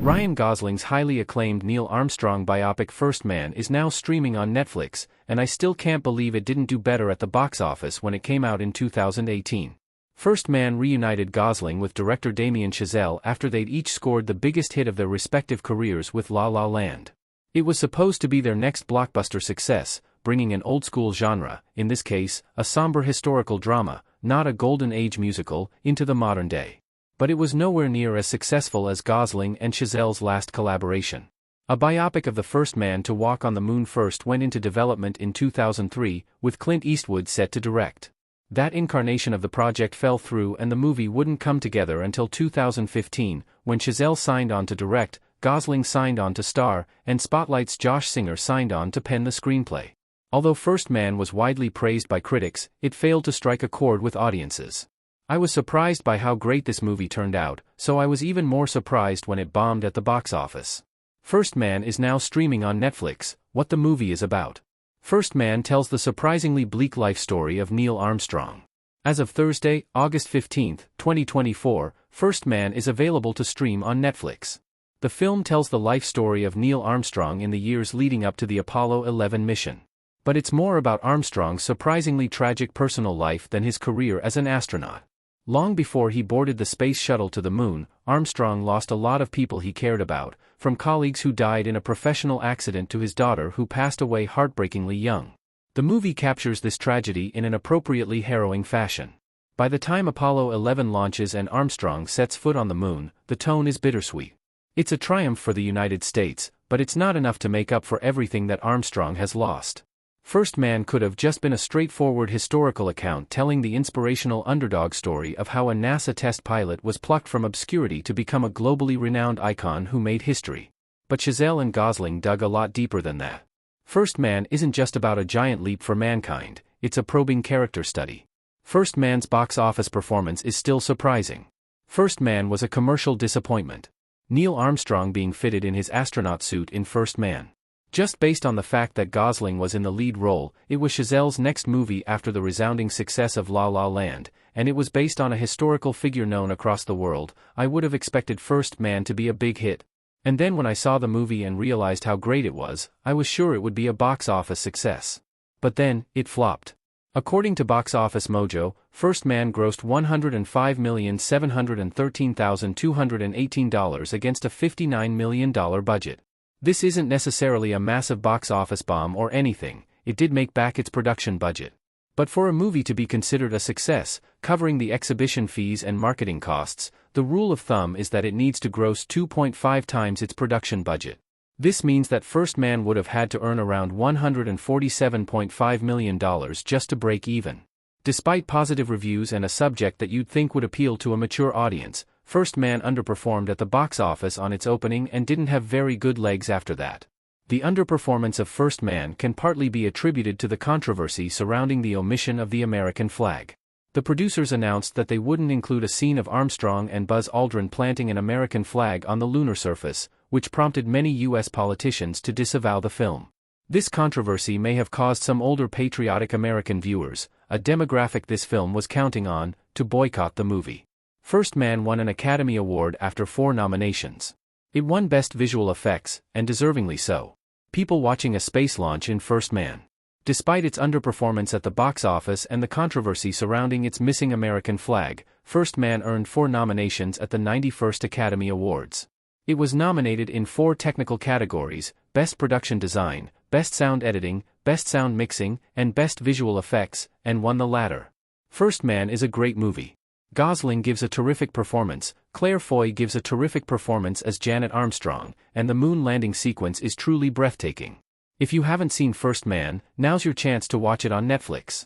Ryan Gosling's highly acclaimed Neil Armstrong biopic First Man is now streaming on Netflix, and I still can't believe it didn't do better at the box office when it came out in 2018. First Man reunited Gosling with director Damien Chazelle after they'd each scored the biggest hit of their respective careers with La La Land. It was supposed to be their next blockbuster success, bringing an old-school genre, in this case, a somber historical drama, not a golden age musical, into the modern day. But it was nowhere near as successful as Gosling and Chazelle's last collaboration. A biopic of the first man to walk on the moon first went into development in 2003, with Clint Eastwood set to direct. That incarnation of the project fell through and the movie wouldn't come together until 2015, when Chazelle signed on to direct, Gosling signed on to star, and Spotlight's Josh Singer signed on to pen the screenplay. Although First Man was widely praised by critics, it failed to strike a chord with audiences. I was surprised by how great this movie turned out, so I was even more surprised when it bombed at the box office. First Man is now streaming on Netflix. What the movie is about. First Man tells the surprisingly bleak life story of Neil Armstrong. As of Thursday, August 15, 2024, First Man is available to stream on Netflix. The film tells the life story of Neil Armstrong in the years leading up to the Apollo 11 mission. But it's more about Armstrong's surprisingly tragic personal life than his career as an astronaut. Long before he boarded the space shuttle to the moon, Armstrong lost a lot of people he cared about, from colleagues who died in a professional accident to his daughter who passed away heartbreakingly young. The movie captures this tragedy in an appropriately harrowing fashion. By the time Apollo 11 launches and Armstrong sets foot on the moon, the tone is bittersweet. It's a triumph for the United States, but it's not enough to make up for everything that Armstrong has lost. First Man could have just been a straightforward historical account telling the inspirational underdog story of how a NASA test pilot was plucked from obscurity to become a globally renowned icon who made history. But Chazelle and Gosling dug a lot deeper than that. First Man isn't just about a giant leap for mankind, it's a probing character study. First Man's box office performance is still surprising. First Man was a commercial disappointment. Neil Armstrong being fitted in his astronaut suit in First Man. Just based on the fact that Gosling was in the lead role, it was Chazelle's next movie after the resounding success of La La Land, and it was based on a historical figure known across the world. I would have expected First Man to be a big hit. And then when I saw the movie and realized how great it was, I was sure it would be a box office success. But then, it flopped. According to Box Office Mojo, First Man grossed $105,713,218 against a $59 million budget. This isn't necessarily a massive box office bomb or anything, it did make back its production budget. But for a movie to be considered a success, covering the exhibition fees and marketing costs, the rule of thumb is that it needs to gross 2.5 times its production budget. This means that First Man would have had to earn around $147.5 million just to break even. Despite positive reviews and a subject that you'd think would appeal to a mature audience, First Man underperformed at the box office on its opening and didn't have very good legs after that. The underperformance of First Man can partly be attributed to the controversy surrounding the omission of the American flag. The producers announced that they wouldn't include a scene of Armstrong and Buzz Aldrin planting an American flag on the lunar surface, which prompted many U.S. politicians to disavow the film. This controversy may have caused some older patriotic American viewers, a demographic this film was counting on, to boycott the movie. First Man won an Academy Award after 4 nominations. It won Best Visual Effects, and deservingly so. People watching a space launch in First Man. Despite its underperformance at the box office and the controversy surrounding its missing American flag, First Man earned 4 nominations at the 91st Academy Awards. It was nominated in 4 technical categories: Best Production Design, Best Sound Editing, Best Sound Mixing, and Best Visual Effects, and won the latter. First Man is a great movie. Gosling gives a terrific performance, Claire Foy gives a terrific performance as Janet Armstrong, and the moon landing sequence is truly breathtaking. If you haven't seen First Man, now's your chance to watch it on Netflix.